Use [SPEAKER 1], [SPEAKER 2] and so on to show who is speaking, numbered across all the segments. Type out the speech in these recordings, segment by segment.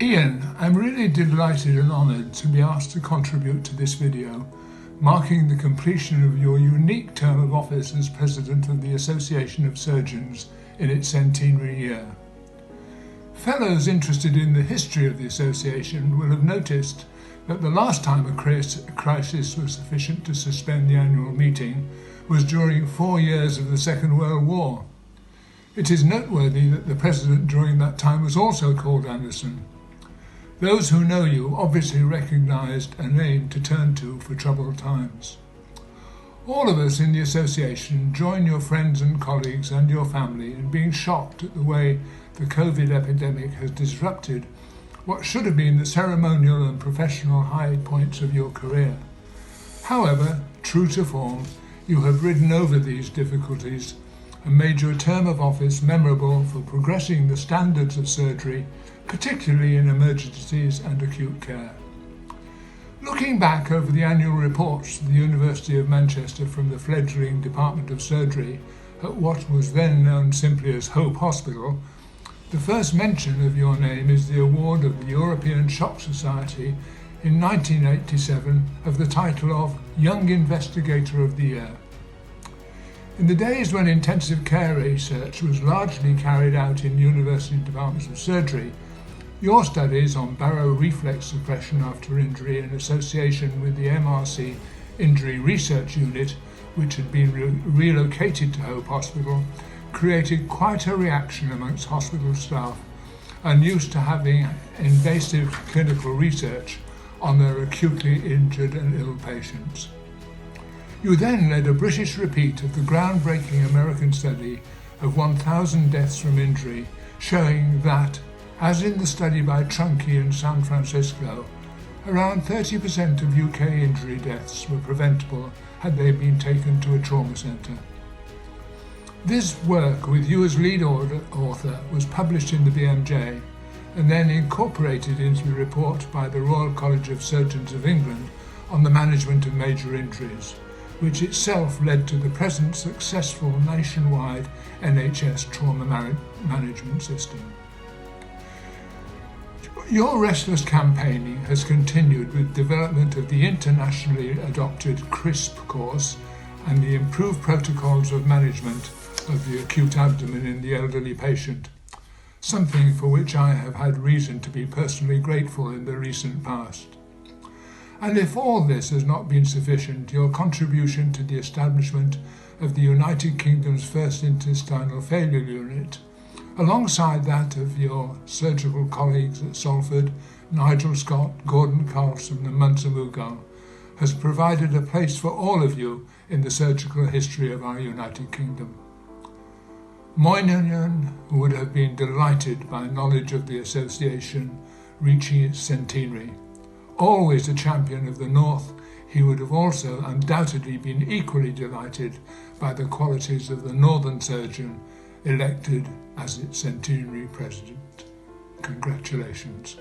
[SPEAKER 1] Iain, I'm really delighted and honoured to be asked to contribute to this video, marking the completion of your unique term of office as President of the Association of Surgeons in its centenary year. Fellows interested in the history of the association will have noticed that the last time a crisis was sufficient to suspend the annual meeting was during 4 years of the Second World War. It is noteworthy that the President during that time was also called Anderson. Those who know you obviously recognised a name to turn to for troubled times. All of us in the association join your friends and colleagues and your family in being shocked at the way the COVID epidemic has disrupted what should have been the ceremonial and professional high points of your career. However, true to form, you have ridden over these difficulties and made your term of office memorable for progressing the standards of surgery, particularly in emergencies and acute care. Looking back over the annual reports to the University of Manchester from the fledgling Department of Surgery at what was then known simply as Hope Hospital, the first mention of your name is the award of the European Shock Society in 1987 of the title of Young Investigator of the Year. In the days when intensive care research was largely carried out in university departments of surgery, your studies on barrow reflex suppression after injury in association with the MRC Injury Research Unit, which had been relocated to Hope Hospital, created quite a reaction amongst hospital staff unused to having invasive clinical research on their acutely injured and ill patients. You then led a British repeat of the groundbreaking American study of 1,000 deaths from injury, showing that, as in the study by Trunke in San Francisco, around 30% of UK injury deaths were preventable had they been taken to a trauma centre. This work, with you as lead author, was published in the BMJ and then incorporated into the report by the Royal College of Surgeons of England on the management of major injuries, which itself led to the present successful nationwide NHS trauma management system. Your restless campaigning has continued with development of the internationally adopted CRISP course and the improved protocols of management of the acute abdomen in the elderly patient, something for which I have had reason to be personally grateful in the recent past. And if all this has not been sufficient, your contribution to the establishment of the United Kingdom's first intestinal failure unit, alongside that of your surgical colleagues at Salford, Nigel Scott, Gordon Carlson and Munsa Mughal, has provided a place for all of you in the surgical history of our United Kingdom. Moynihan would have been delighted by knowledge of the association reaching its centenary. Always a champion of the North, he would have also undoubtedly been equally delighted by the qualities of the Northern surgeon elected as its centenary president. Congratulations.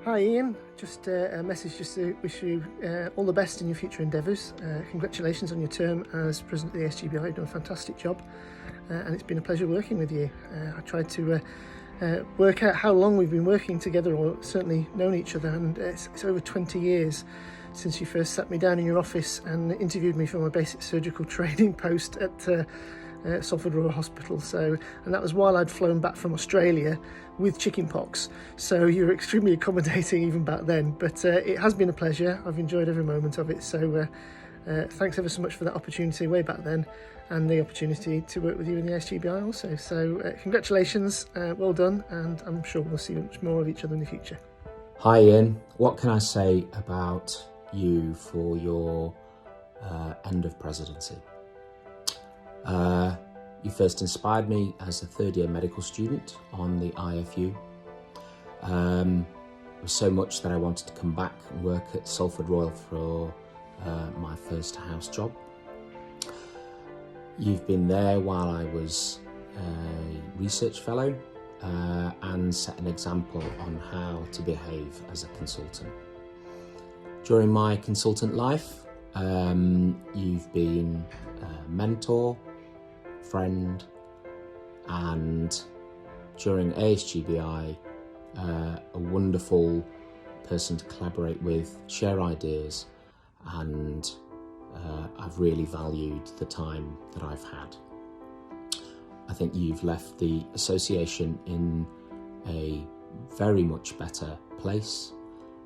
[SPEAKER 2] Hi Iain, just a message just to wish you all the best in your future endeavours. Congratulations on your term as President of the SGBI, you've done a fantastic job and it's been a pleasure working with you. I tried to work out how long we've been working together, or certainly known each other, and it's over 20 years since you first sat me down in your office and interviewed me for my basic surgical training post at Salford Royal Hospital. And that was while I'd flown back from Australia with chickenpox, so you were extremely accommodating even back then, but it has been a pleasure. I've enjoyed every moment of it, so thanks ever so much for that opportunity way back then and the opportunity to work with you in the SGBI also. So congratulations, well done, and I'm sure we'll see much more of each other in the future.
[SPEAKER 3] Hi Iain, what can I say about you for your end of presidency? You first inspired me as a third year medical student on the IFU. There was so much that I wanted to come back and work at Salford Royal for my first house job. You've been there while I was a research fellow and set an example on how to behave as a consultant. During my consultant life, you've been a mentor, friend, and during ASGBI, a wonderful person to collaborate with, share ideas, and I've really valued the time that I've had. I think you've left the association in a very much better place.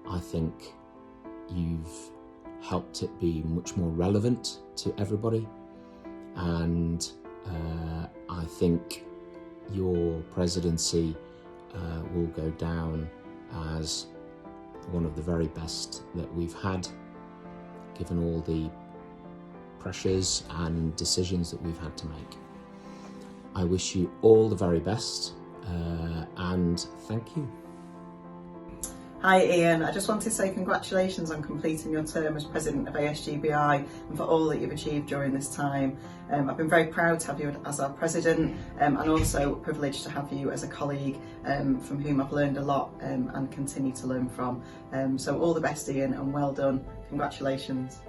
[SPEAKER 3] I think you've helped it be much more relevant to everybody, and I think your presidency will go down as one of the very best that we've had, given all the pressures and decisions that we've had to make. I wish you all the very best, and thank you.
[SPEAKER 4] Hi Iain, I just want to say congratulations on completing your term as President of ASGBI and for all that you've achieved during this time. I've been very proud to have you as our President, and also privileged to have you as a colleague from whom I've learned a lot and continue to learn from. So all the best Iain, and well done. Congratulations.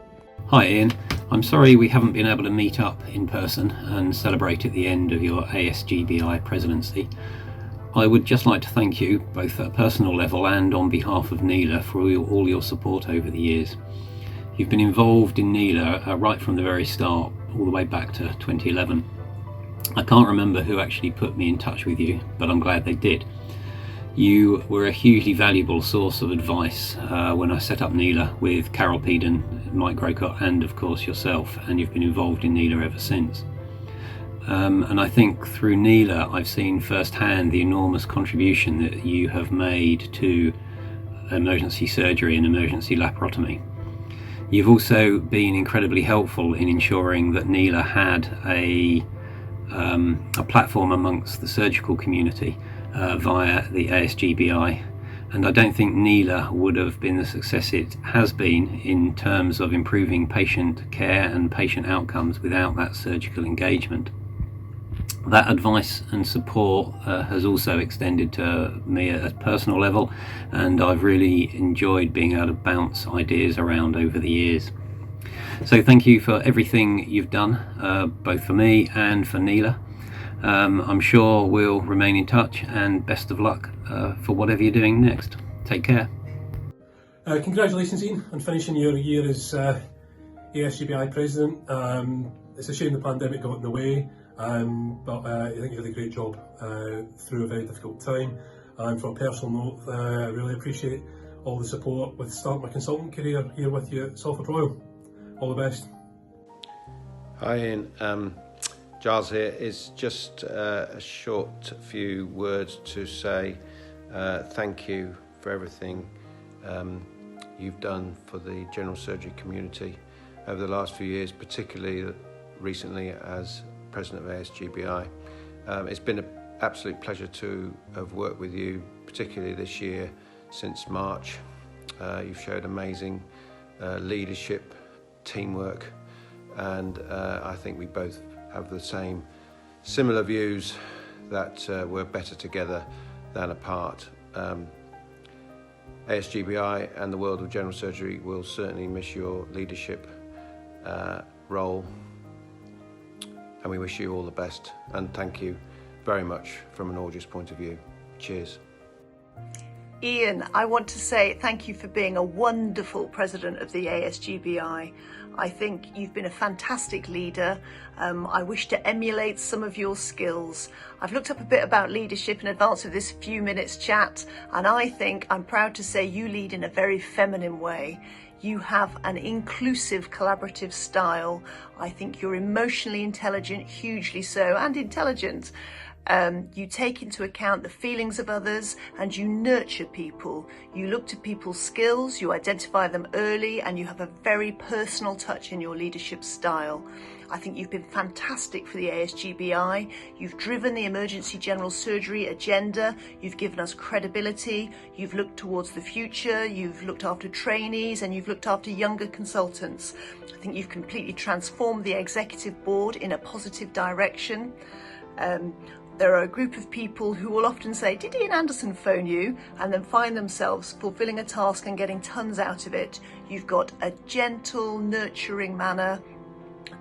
[SPEAKER 5] Hi Iain, I'm sorry we haven't been able to meet up in person and celebrate at the end of your ASGBI presidency. I would just like to thank you, both at a personal level and on behalf of NELA, for all your support over the years. You've been involved in NELA right from the very start, all the way back to 2011. I can't remember who actually put me in touch with you, but I'm glad they did. You were a hugely valuable source of advice when I set up NELA with Carol Peden, Mike Grocott, and of course yourself, and you've been involved in NELA ever since. And I think through NELA I've seen firsthand the enormous contribution that you have made to emergency surgery and emergency laparotomy. You've also been incredibly helpful in ensuring that NELA had a platform amongst the surgical community via the ASGBI, and I don't think NELA would have been the success it has been in terms of improving patient care and patient outcomes without that surgical engagement. That advice and support has also extended to me at a personal level, and I've really enjoyed being able to bounce ideas around over the years. So thank you for everything you've done, both for me and for NELA. I'm sure we'll remain in touch, and best of luck for whatever you're doing next. Take care.
[SPEAKER 6] Congratulations Iain on finishing your year as ASGBI President. It's a shame the pandemic got in the way. But I think you did a great job through a very difficult time, and from a personal note, I really appreciate all the support with starting my consultant career here with you at Salford Royal. All the best.
[SPEAKER 7] Hi Iain, Giles here. It's just a short few words to say thank you for everything you've done for the general surgery community over the last few years, particularly recently as President of ASGBI. It's been an absolute pleasure to have worked with you, particularly this year since March. You've showed amazing leadership, teamwork, and I think we both have the similar views that we're better together than apart. ASGBI and the world of general surgery will certainly miss your leadership role, and we wish you all the best, and thank you very much from an August point of view. Cheers.
[SPEAKER 8] Iain, I want to say thank you for being a wonderful president of the ASGBI. I think you've been a fantastic leader. I wish to emulate some of your skills. I've looked up a bit about leadership in advance of this few minutes chat, and I think I'm proud to say you lead in a very feminine way. You have an inclusive, collaborative style. I think you're emotionally intelligent, hugely so, and intelligent. You take into account the feelings of others, and you nurture people. You look to people's skills, you identify them early, and you have a very personal touch in your leadership style. I think you've been fantastic for the ASGBI. You've driven the emergency general surgery agenda. You've given us credibility. You've looked towards the future. You've looked after trainees, and you've looked after younger consultants. I think you've completely transformed the executive board in a positive direction. There are a group of people who will often say, "Did Iain Anderson phone you?" and then find themselves fulfilling a task and getting tons out of it. You've got a gentle, nurturing manner.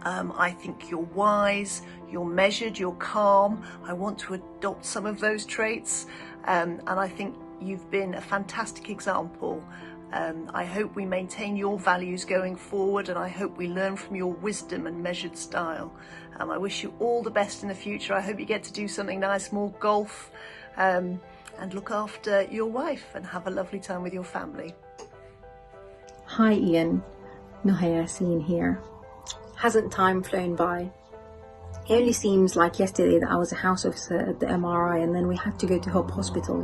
[SPEAKER 8] I think you're wise, you're measured, you're calm. I want to adopt some of those traits. And I think You've been a fantastic example. I hope we maintain your values going forward, and I hope we learn from your wisdom and measured style. I wish you all the best in the future. I hope you get to do something nice, more golf, and look after your wife and have a lovely time with your family.
[SPEAKER 9] Hi Iain, Nohea Yassine here. Hasn't time flown by? It only seems like yesterday that I was a house officer at the MRI, and then we had to go to Hope Hospital,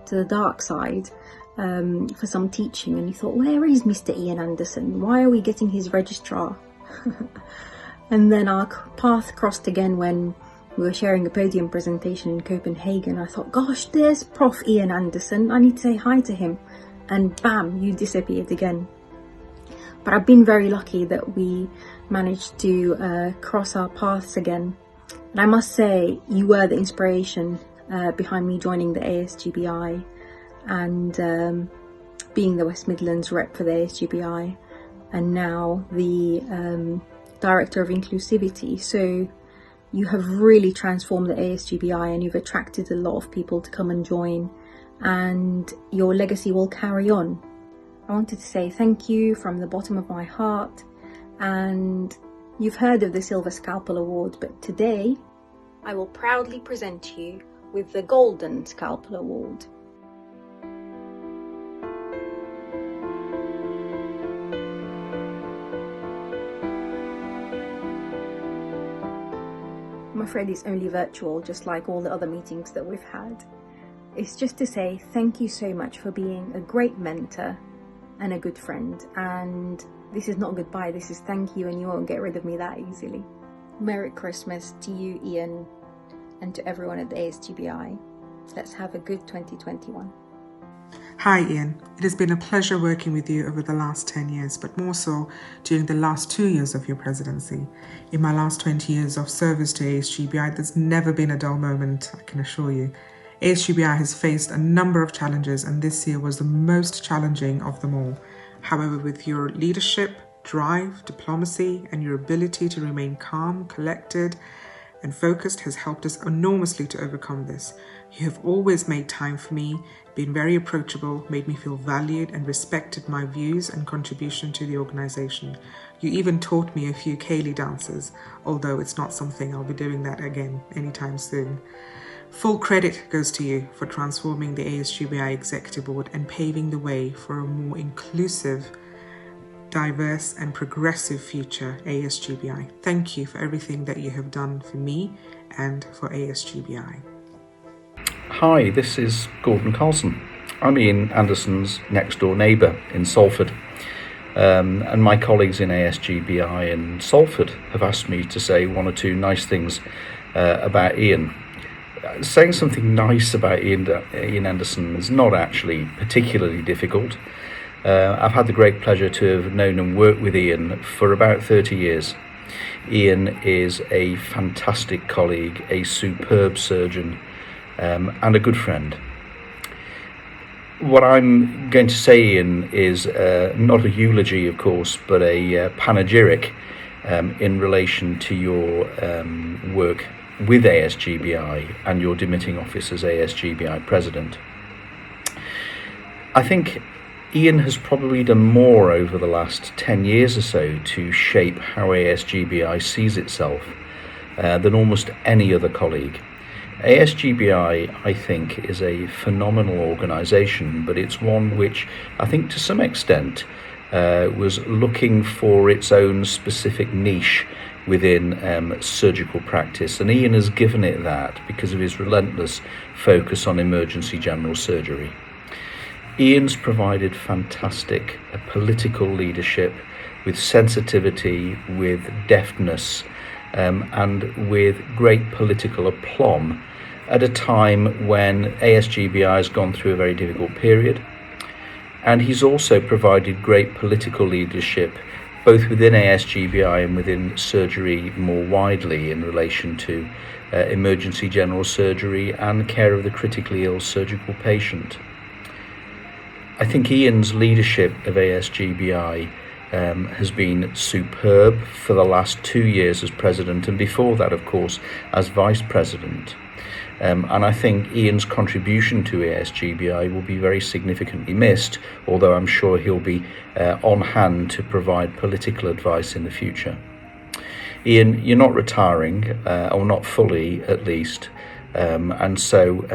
[SPEAKER 9] to the dark side, for some teaching, and you thought, where is Mr. Iain Anderson? Why are we getting his registrar? And then our path crossed again when we were sharing a podium presentation in Copenhagen. I thought, gosh, there's Prof. Iain Anderson, I need to say hi to him. And bam, you disappeared again. But I've been very lucky that we managed to cross our paths again. And I must say, you were the inspiration behind me joining the ASGBI and being the West Midlands rep for the ASGBI, and now the Director of Inclusivity. So you have really transformed the ASGBI, and you've attracted a lot of people to come and join, and your legacy will carry on. I wanted to say thank you from the bottom of my heart. And you've heard of the Silver Scalpel Award, but today I will proudly present you with the Golden Scalpel Award. I'm afraid it's only virtual, just like all the other meetings that we've had. It's just to say thank you so much for being a great mentor and a good friend, and this is not goodbye, this is thank you, and you won't get rid of me that easily. Merry Christmas to you, Iain, and to everyone at the ASGBI. Let's have a good 2021.
[SPEAKER 10] Hi Iain, it has been a pleasure working with you over the last 10 years, but more so during the last 2 years of your presidency. In my last 20 years of service to ASGBI, there's never been a dull moment, I can assure you. ASGBI has faced a number of challenges, and this year was the most challenging of them all. However, with your leadership, drive, diplomacy, and your ability to remain calm, collected, and focused has helped us enormously to overcome this. You have always made time for me, been very approachable, made me feel valued, and respected my views and contribution to the organisation. You even taught me a few Ceilidh dances, although it's not something I'll be doing that again anytime soon. Full credit goes to you for transforming the ASGBI Executive Board and paving the way for a more inclusive, diverse and progressive future ASGBI. Thank you for everything that you have done for me and for ASGBI.
[SPEAKER 11] Hi, this is Gordon Carlson. I'm Iain Anderson's next door neighbour in Salford. And my colleagues in ASGBI in Salford have asked me to say one or two nice things about Iain. Saying something nice about Iain Anderson is not actually particularly difficult. I've had the great pleasure to have known and worked with Iain for about 30 years. Iain is a fantastic colleague, a superb surgeon, and a good friend. What I'm going to say, Iain, is not a eulogy, of course, but a panegyric in relation to your work with ASGBI and your dimitting office as ASGBI President. I think Iain has probably done more over the last 10 years or so to shape how ASGBI sees itself than almost any other colleague. ASGBI, I think, is a phenomenal organisation, but it's one which I think to some extent was looking for its own specific niche within surgical practice, and Iain has given it that because of his relentless focus on emergency general surgery. Iain's provided fantastic political leadership with sensitivity, with deftness, and with great political aplomb at a time when ASGBI has gone through a very difficult period. And he's also provided great political leadership both within ASGBI and within surgery more widely in relation to emergency general surgery and care of the critically ill surgical patient. I think Iain's leadership of ASGBI has been superb for the last 2 years as president, and before that, of course, as vice president. And I think Iain's contribution to ASGBI will be very significantly missed, although I'm sure he'll be on hand to provide political advice in the future. Iain, you're not retiring, or not fully at least, and so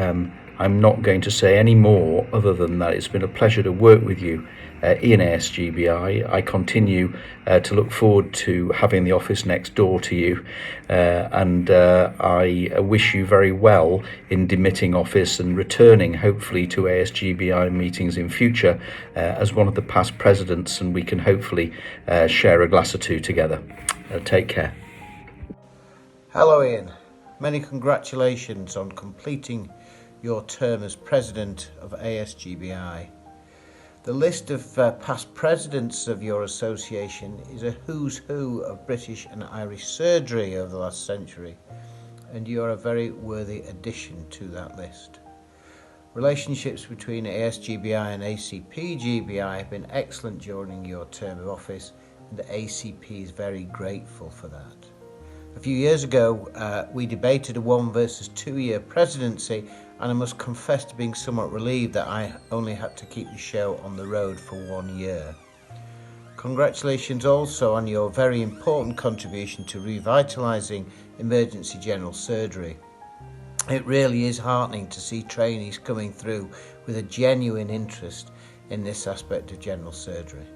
[SPEAKER 11] I'm not going to say any more other than that it's been a pleasure to work with you in ASGBI. I continue to look forward to having the office next door to you, and I wish you very well in demitting office and returning hopefully to ASGBI meetings in future as one of the past presidents, and we can hopefully share a glass or two together. Take care.
[SPEAKER 7] Hello Iain, many congratulations on completing your term as president of ASGBI. The list of past presidents of your association is a who's who of British and Irish surgery over the last century, and you are a very worthy addition to that list. Relationships between ASGBI and ACP-GBI have been excellent during your term of office, and the ACP is very grateful for that. A few years ago, we debated a 1 versus 2 year presidency, and I must confess to being somewhat relieved that I only had to keep the show on the road for 1 year. Congratulations also on your very important contribution to revitalising emergency general surgery. It really is heartening to see trainees coming through with a genuine interest in this aspect of general surgery.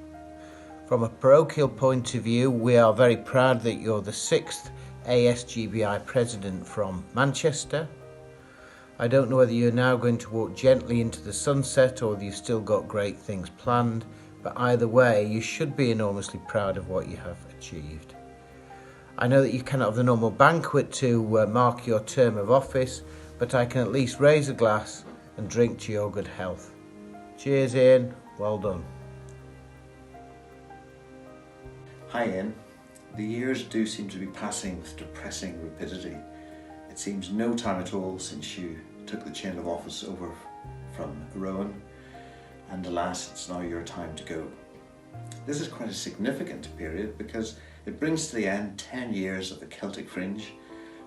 [SPEAKER 7] From a parochial point of view, we are very proud that you're the 6th ASGBI president from Manchester. I don't know whether you're now going to walk gently into the sunset or whether you've still got great things planned, but either way, you should be enormously proud of what you have achieved. I know that you cannot have the normal banquet to mark your term of office, but I can at least raise a glass and drink to your good health. Cheers, Iain. Well done.
[SPEAKER 12] Hi, Iain. The years do seem to be passing with depressing rapidity. It seems no time at all since you took the chain of office over from Rowan, and alas, it's now your time to go. This is quite a significant period because it brings to the end 10 years of the Celtic fringe,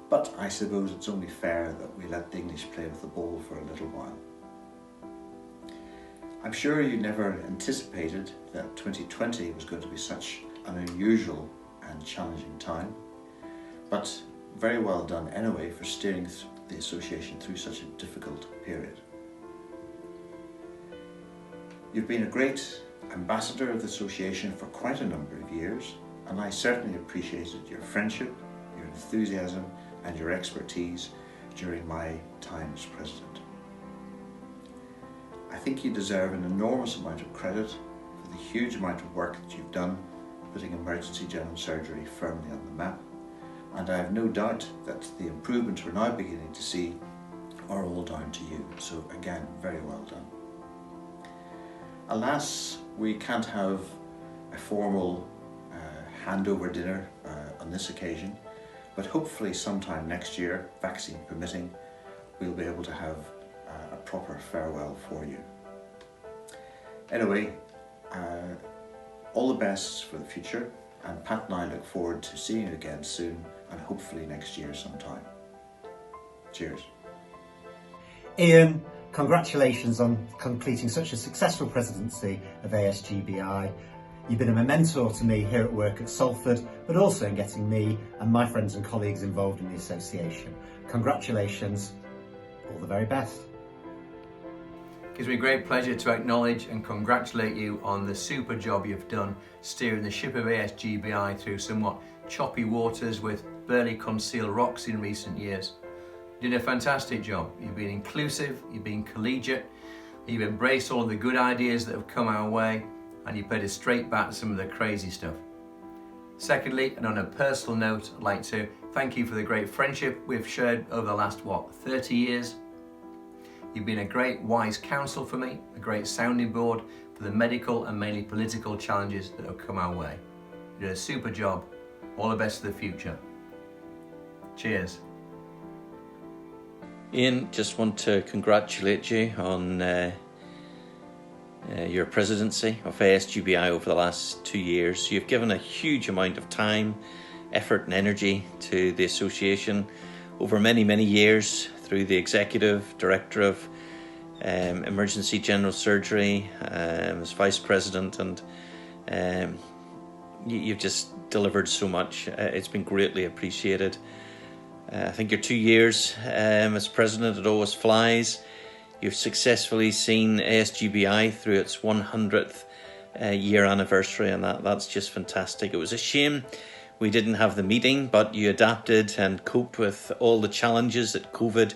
[SPEAKER 12] but I suppose it's only fair that we let the English play with the ball for a little while. I'm sure you never anticipated that 2020 was going to be such an unusual and challenging time, but very well done anyway for steering the association through such a difficult period. You've been a great ambassador of the association for quite a number of years, and I certainly appreciated your friendship, your enthusiasm and your expertise during my time as president. I think you deserve an enormous amount of credit for the huge amount of work that you've done putting emergency general surgery firmly on the map, and I have no doubt that the improvements we're now beginning to see are all down to you, so again, very well done. Alas, we can't have a formal handover dinner on this occasion, but hopefully sometime next year, vaccine permitting, we'll be able to have a proper farewell for you. Anyway, all the best for the future, and Pat and I look forward to seeing you again soon, and hopefully next year sometime. Cheers.
[SPEAKER 13] Iain, congratulations on completing such a successful presidency of ASGBI. You've been a mentor to me here at work at Salford, but also in getting me and my friends and colleagues involved in the association. Congratulations, all the very best.
[SPEAKER 14] It gives me great pleasure to acknowledge and congratulate you on the super job you've done steering the ship of ASGBI through somewhat choppy waters with barely concealed rocks in recent years. You did a fantastic job. You've been inclusive, you've been collegiate, you've embraced all of the good ideas that have come our way, and you played a straight bat at some of the crazy stuff. Secondly, and on a personal note, I'd like to thank you for the great friendship we've shared over the last, 30 years? You've been a great wise counsel for me, a great sounding board for the medical and mainly political challenges that have come our way. You did a super job. All the best for the future. Cheers.
[SPEAKER 15] Iain, just want to congratulate you on your presidency of ASGBI over the last 2 years. You've given a huge amount of time, effort and energy to the association over many, many years through the Executive Director of Emergency General Surgery, as Vice President, and you've just delivered so much. It's been greatly appreciated. I think your 2 years as President, it always flies. You've successfully seen ASGBI through its 100th year anniversary, and that's just fantastic. It was a shame we didn't have the meeting, but you adapted and coped with all the challenges that COVID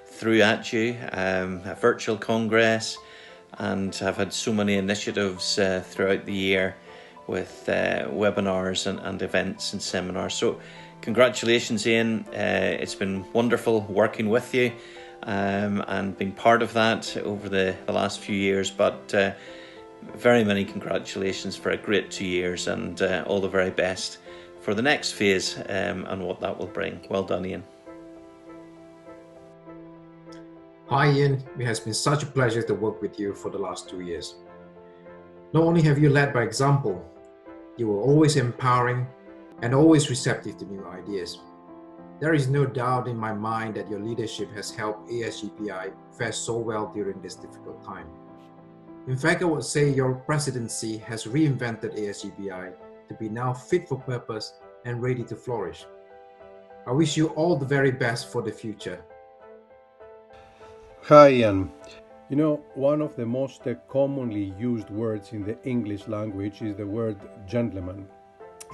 [SPEAKER 15] threw at you, a virtual congress, and have had so many initiatives throughout the year with webinars and events and seminars. So congratulations, Iain. It's been wonderful working with you and being part of that over the last few years, but very many congratulations for a great 2 years, and all the very best for the next phase and what that will bring. Well done, Iain.
[SPEAKER 16] Hi Iain, it has been such a pleasure to work with you for the last 2 years. Not only have you led by example, you were always empowering and always receptive to new ideas. There is no doubt in my mind that your leadership has helped ASGBI fare so well during this difficult time. In fact, I would say your presidency has reinvented ASGBI to be now fit for purpose and ready to flourish. I wish you all the very best for the future.
[SPEAKER 17] Hi Iain. You know, one of the most commonly used words in the English language is the word gentleman.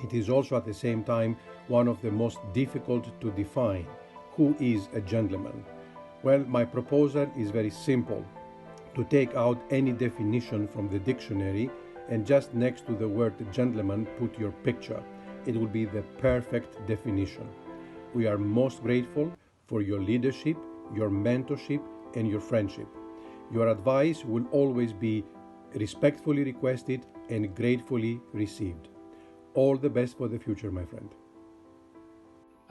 [SPEAKER 17] It is also at the same time one of the most difficult to define. Who is a gentleman? Well, my proposal is very simple: to take out any definition from the dictionary and just next to the word gentleman put your picture. It will be the perfect definition. We are most grateful for your leadership, your mentorship, and your friendship. Your advice will always be respectfully requested and gratefully received. All the best for the future, my friend.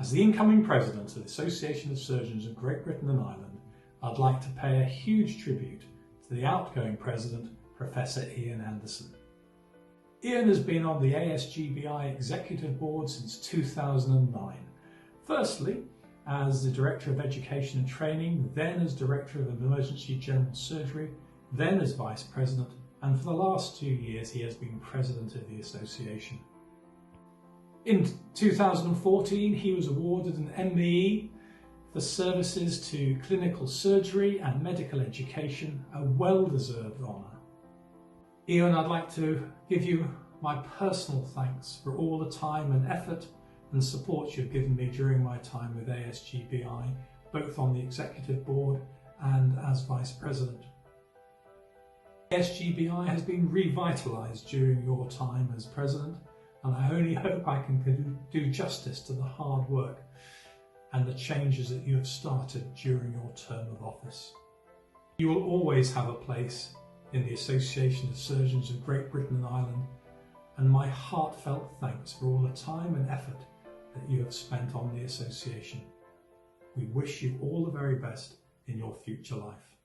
[SPEAKER 18] As the incoming president of the Association of Surgeons of Great Britain and Ireland, I'd like to pay a huge tribute to the outgoing president, Professor Iain Anderson. Iain has been on the ASGBI Executive Board since 2009. Firstly, as the Director of Education and Training, then as Director of Emergency General Surgery, then as Vice President, and for the last 2 years he has been President of the Association. In 2014 he was awarded an MBE for services to clinical surgery and medical education, a well-deserved honour. Iain, I'd like to give you my personal thanks for all the time and effort and support you've given me during my time with ASGBI, both on the Executive Board and as Vice President. ASGBI has been revitalised during your time as President, and I only hope I can do justice to the hard work and the changes that you have started during your term of office. You will always have a place in the Association of Surgeons of Great Britain and Ireland, and my heartfelt thanks for all the time and effort that you have spent on the association. We wish you all the very best in your future life.